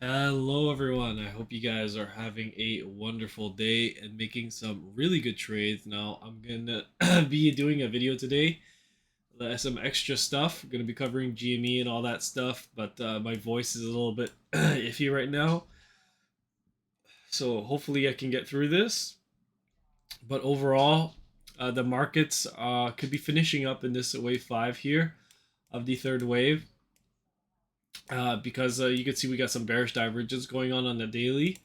Hello, everyone. I hope you guys are having a wonderful day and making some really good trades. Now, I'm gonna be doing a video today, some extra stuff. I'm gonna be covering GME and all that stuff, but my voice is a little bit iffy right now, so hopefully I can get through this. But overall, the markets could be finishing up in this wave five here of the third wave, because you can see we got some bearish divergence going on the daily.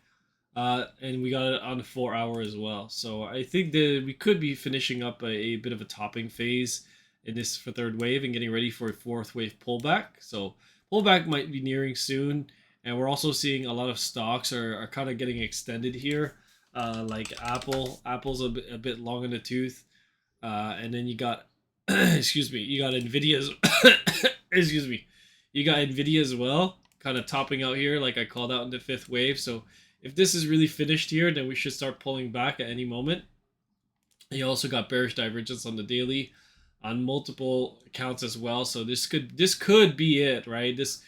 And we got it on the 4 hour as well. So I think that we could be finishing up a bit of a topping phase in this for third wave and getting ready for a fourth wave pullback. So pullback might be nearing soon, and we're also seeing a lot of stocks are kind of getting extended here, like Apple. Apple's a bit long in the tooth, and then you got excuse me, you got Nvidia's excuse me, you got Nvidia as well, kind of topping out here, like I called out in the fifth wave. So if this is really finished here, then we should start pulling back at any moment. You also got bearish divergence on the daily, on multiple accounts as well. So this could be it, right? This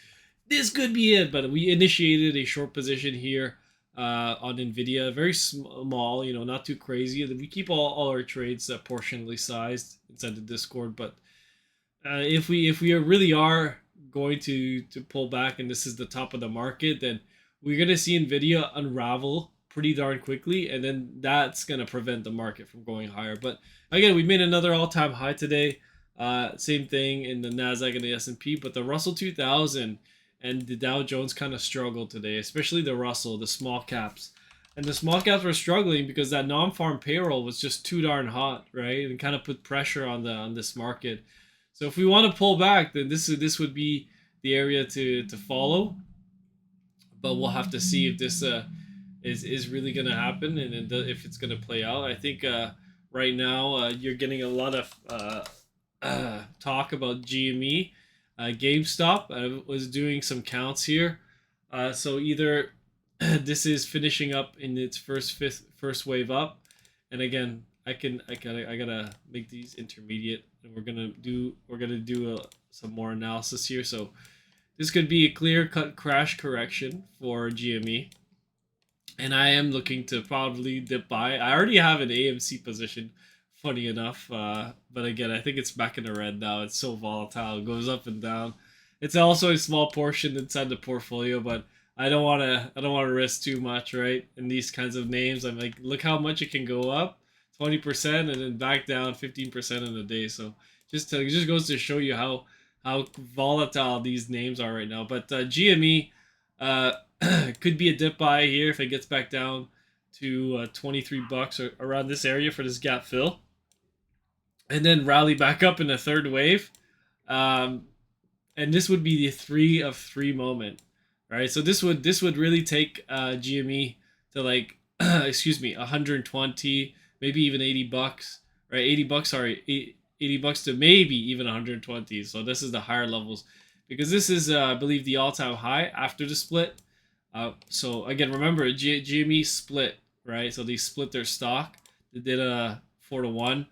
could be it. But we initiated a short position here on Nvidia, very small, not too crazy. We keep all our trades portionally sized inside the Discord. But if we really are going to pull back and this is the top of the market, then we're gonna see Nvidia unravel pretty darn quickly, and then that's gonna prevent the market from going higher. But again, we made another all-time high today. Same thing in the Nasdaq and the S&P, but the Russell 2000 and the Dow Jones kind of struggled today, especially the Russell, the small caps. And the small caps were struggling because that non-farm payroll was just too darn hot, right? And kind of put pressure on this market. So if we want to pull back, then this would be the area to follow. But we'll have to see if this is really going to happen and if it's going to play out. I think right now you're getting a lot of talk about GME, GameStop. I was doing some counts here, so either this is finishing up in its first wave up, and again I gotta make these intermediate, and we're gonna do some more analysis here. So this could be a clear cut crash correction for GME, and I am looking to probably dip buy. I already have an AMC position, funny enough, but again, I think it's back in the red now. It's so volatile; it goes up and down. It's also a small portion inside the portfolio, but I don't want to risk too much, right? In these kinds of names, I'm like, look how much it can go up, 20%, and then back down 15% in a day. So it just goes to show you how volatile these names are right now. But GME uh, could be a dip buy here if it gets back down to $23 or around this area for this gap fill, and then rally back up in the third wave. Um, and this would be the 3 of 3 moment, right? So this would really take GME to like excuse me, 120, maybe even $80, right? $80, sorry, $80 to maybe even 120. So this is the higher levels, because this is I believe the all-time high after the split. So again, remember GME split, right? So they split their stock. They did a 4-to-1.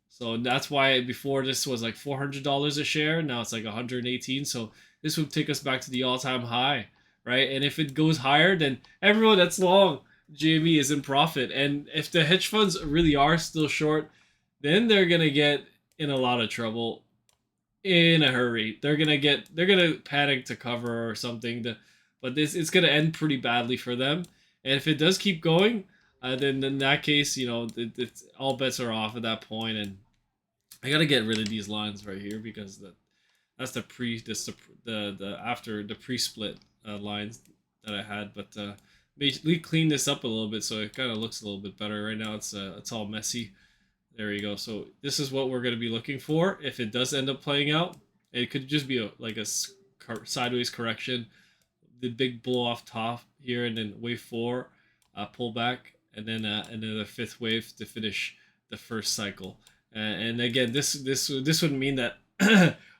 So that's why before this was like $400 a share. Now it's like 118. So this would take us back to the all-time high, right? And if it goes higher, then everyone that's long GME is in profit. And if the hedge funds really are still short, then they're gonna get in a lot of trouble in a hurry. They're gonna panic to cover or something. But this it's gonna end pretty badly for them. And if it does keep going, then in that case, it's all bets are off at that point. And I gotta get rid of these lines right here, because that's the after the pre-split lines that I had. But we clean this up a little bit so it kind of looks a little bit better. Right now it's all messy. There you go. So this is what we're going to be looking for if it does end up playing out. It could just be like a sideways correction, the big blow off top here, and then wave 4 pullback, and then the fifth wave to finish the first cycle. And again, this would mean that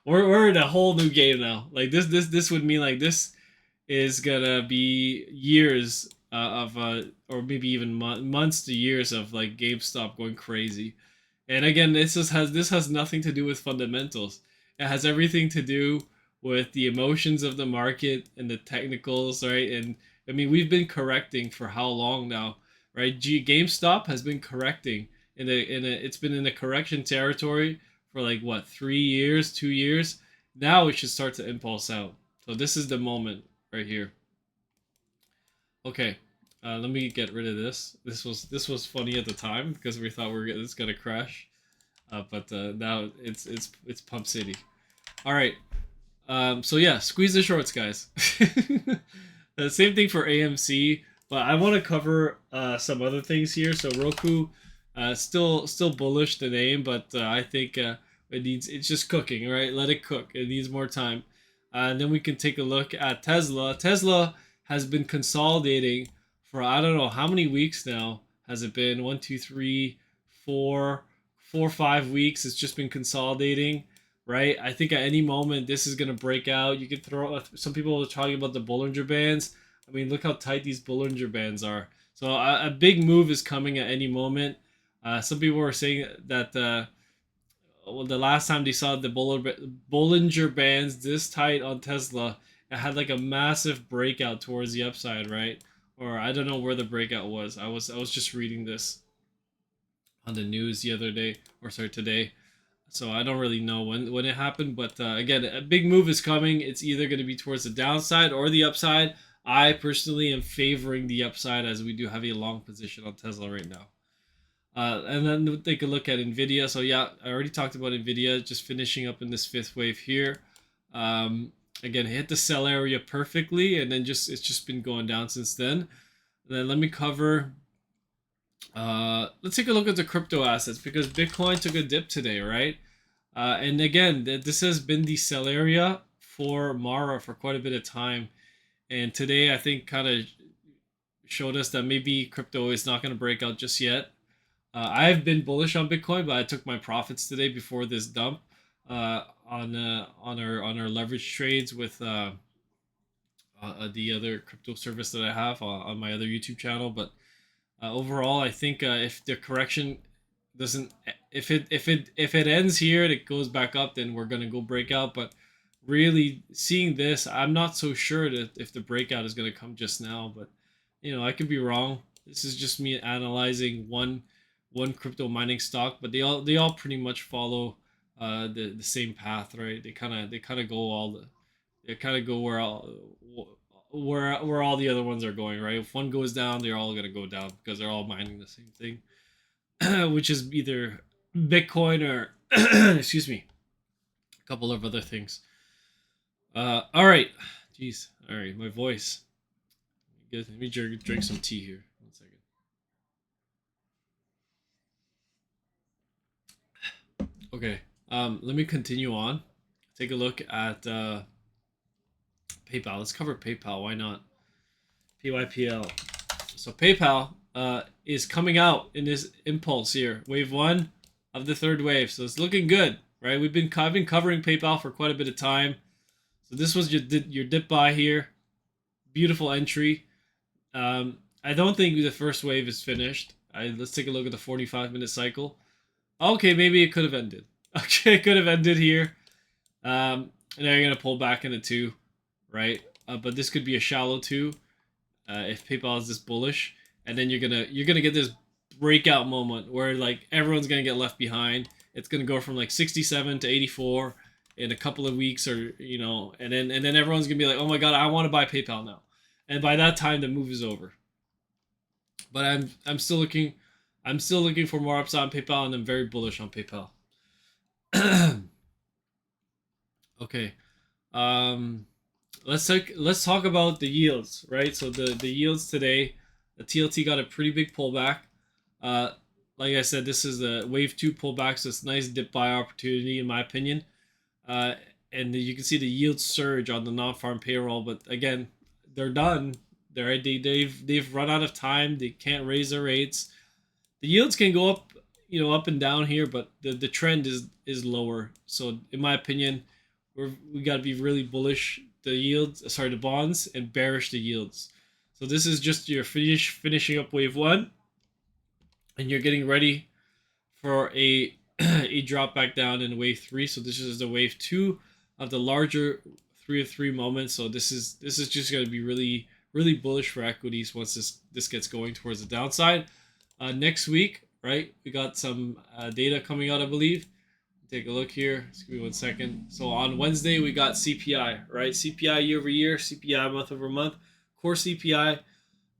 we're in a whole new game now. Like this would mean like this is gonna be years of or maybe even months to years of like GameStop going crazy. And again, this has nothing to do with fundamentals. It has everything to do with the emotions of the market and the technicals, right? And I mean, we've been correcting for how long now, right? GameStop has been correcting it's been in the correction territory for like what, 3 years, 2 years. Now it should start to impulse out. So this is the moment right here. Okay, let me get rid of this. This was funny at the time because we thought it's gonna crash, but now it's Pump City. All right. So yeah, squeeze the shorts, guys. The same thing for AMC, but I want to cover some other things here. So Roku, still bullish the name, but I think it's just cooking, right? Let it cook. It needs more time. And then we can take a look at Tesla. Tesla has been consolidating for I don't know how many weeks now. Has it been 5 weeks? It's just been consolidating, right? I think at any moment this is gonna break out. You could throw. Some people are talking about the Bollinger Bands. I mean, look how tight these Bollinger Bands are. So a big move is coming at any moment. Some people were saying that well, the last time they saw the Bollinger Bands this tight on Tesla, it had like a massive breakout towards the upside, right? Or I don't know where the breakout was. I was just reading this on the news the other day, or sorry, today. So I don't really know when it happened, but again, a big move is coming. It's either going to be towards the downside or the upside. I personally am favoring the upside as we do have a long position on Tesla right now. And then we'll take a look at NVIDIA. So yeah, I already talked about NVIDIA, just finishing up in this fifth wave here. Again, hit the sell area perfectly, and then it's just been going down since then. And then let me cover. Let's take a look at the crypto assets because Bitcoin took a dip today, right? And again, this has been the sell area for Mara for quite a bit of time. And today, I think, kind of showed us that maybe crypto is not going to break out just yet. I've been bullish on Bitcoin, but I took my profits today before this dump on our leverage trades with the other crypto service that I have on my other YouTube channel. But overall, I think if the correction doesn't, if it ends here and it goes back up, then we're gonna go breakout. But really seeing this, I'm not so sure that if the breakout is gonna come just now. But I could be wrong. This is just me analyzing one crypto mining stock, but they all pretty much follow the same path, right? They kind of go where all the other ones are going, right? If one goes down, they're all gonna go down because they're all mining the same thing, which is either Bitcoin or excuse me, a couple of other things. All right, jeez, all right, my voice. Let me drink some tea here. 1 second. Okay, let me continue on. Take a look at PayPal. Let's cover PayPal. Why not? PYPL. So PayPal is coming out in this impulse here, wave one of the third wave. So it's looking good, right? I've been covering PayPal for quite a bit of time. So this was your dip buy here. Beautiful entry. I don't think the first wave is finished. Let's take a look at the 45-minute cycle. Okay, maybe it could have ended. Okay, it could have ended here. And now you're gonna pull back into two, right? But this could be a shallow two if PayPal is this bullish, and then you're gonna get this breakout moment where like everyone's gonna get left behind. It's gonna go from like 67 to 84 in a couple of weeks, or and then everyone's gonna be like, oh my god, I want to buy PayPal now, and by that time the move is over. But I'm still looking for more upside on PayPal, and I'm very bullish on PayPal. Okay. Let's talk about the yields, right? So the yields today, the TLT got a pretty big pullback. Like I said, this is a wave 2 pullback, so it's a nice dip buy opportunity in my opinion. And you can see the yield surge on the non-farm payroll, but again, they're done. They've run out of time. They can't raise their rates. The yields can go up, up and down here, but the trend is lower. So in my opinion, we got to be really bullish the bonds, and bearish the yields. So this is just your finishing up wave 1, and you're getting ready for a a drop back down in wave 3. So this is the wave 2 of the larger 3-3 moment. So this is just going to be really bullish for equities once this gets going towards the downside. Next week, right? We got some data coming out, I believe. Take a look here. Just give me 1 second. So on Wednesday we got CPI, right? CPI year over year, CPI month over month, core CPI,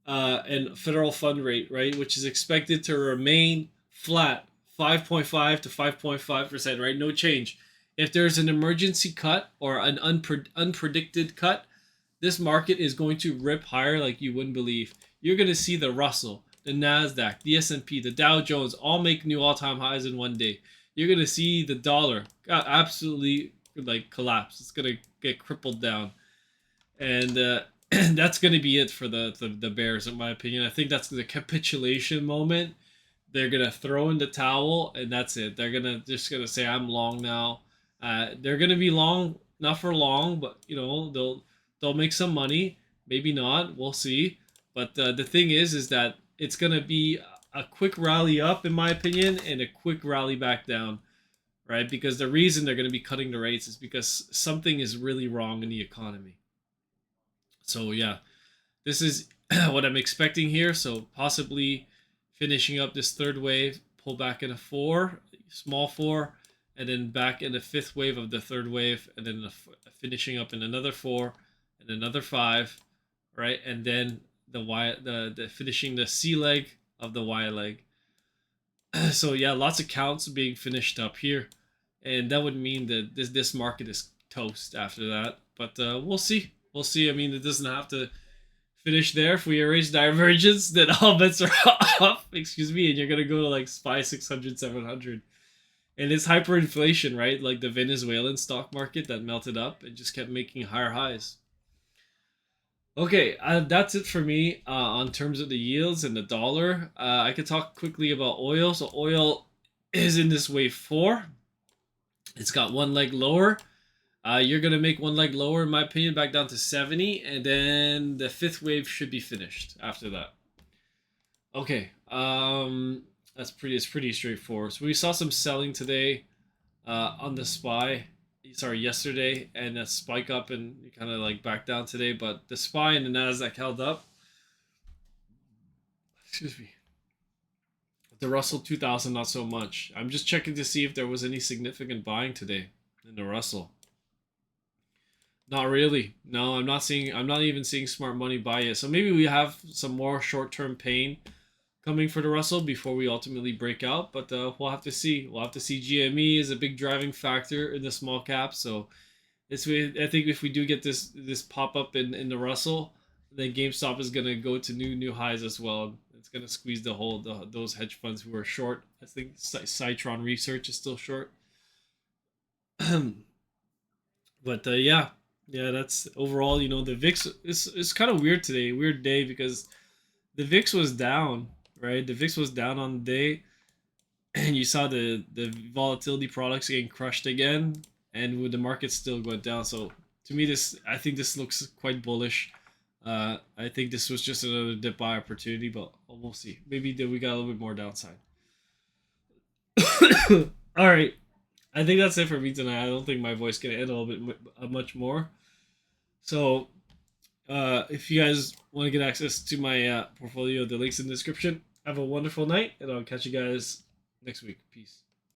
and federal fund rate, right, which is expected to remain flat, 5.5 to 5.5%, right? No change. If there's an emergency cut or an unpredicted cut, this market is going to rip higher like you wouldn't believe. You're going to see the Russell, the Nasdaq, the S&P, the Dow Jones all make new all-time highs in one day. You're going to see the dollar absolutely like collapse. It's going to get crippled down. And that's going to be it for the Bears, in my opinion. I think that's the capitulation moment. They're going to throw in the towel, and that's it. They're just going to say, I'm long now. They're going to be long, not for long, but, you know, they'll make some money. Maybe not. We'll see. But the thing is that it's going to be a quick rally up, in my opinion, and a quick rally back down, right? Because the reason they're going to be cutting the rates is because something is really wrong in the economy. So, yeah, this is what I'm expecting here. So, possibly finishing up this third wave, pull back in a 4, small 4, and then back in the 5th wave of the third wave, and then finishing up in another 4 and another 5, right? And then the finishing the C leg of the Y leg. So yeah, lots of counts being finished up here, and that would mean that this market is toast after that. But we'll see. We'll see. I mean, it doesn't have to finish there. If we erase divergence, then all bets are off. Excuse me, and you're gonna go to like SPY 600, 700. And it's hyperinflation, right? Like the Venezuelan stock market that melted up and just kept making higher highs. Okay, that's it for me on terms of the yields and the dollar. I could talk quickly about oil. So oil is in this wave 4. It's got one leg lower. You're going to make one leg lower, in my opinion, back down to 70. And then the 5th wave should be finished after that. Okay, it's pretty straightforward. So we saw some selling today on the SPY. Sorry, yesterday, and a spike up and kind of like back down today, but the SPY and the Nasdaq held up. Excuse me. The Russell 2000 not so much. I'm just checking to see if there was any significant buying today in the Russell. Not really. No, I'm not even seeing smart money buy it. So maybe we have some more short-term pain coming for the Russell before we ultimately break out, but we'll have to see. We'll have to see. GME is a big driving factor in the small cap, so I think if we do get this pop up in the Russell, then GameStop is gonna go to new highs as well. It's gonna squeeze those hedge funds who are short. I think Citron Research is still short. But yeah, that's overall. You know, the VIX is kind of weird today. Weird day because the VIX was down. Right, the VIX was down on the day, and you saw the volatility products getting crushed again, and with the market still going down. So to me, I think this looks quite bullish. I think this was just another dip buy opportunity, but we'll see. Maybe we got a little bit more downside. All right, I think that's it for me tonight. I don't think my voice can end a little bit much more. So if you guys want to get access to my portfolio, the link's in the description. Have a wonderful night, and I'll catch you guys next week. Peace.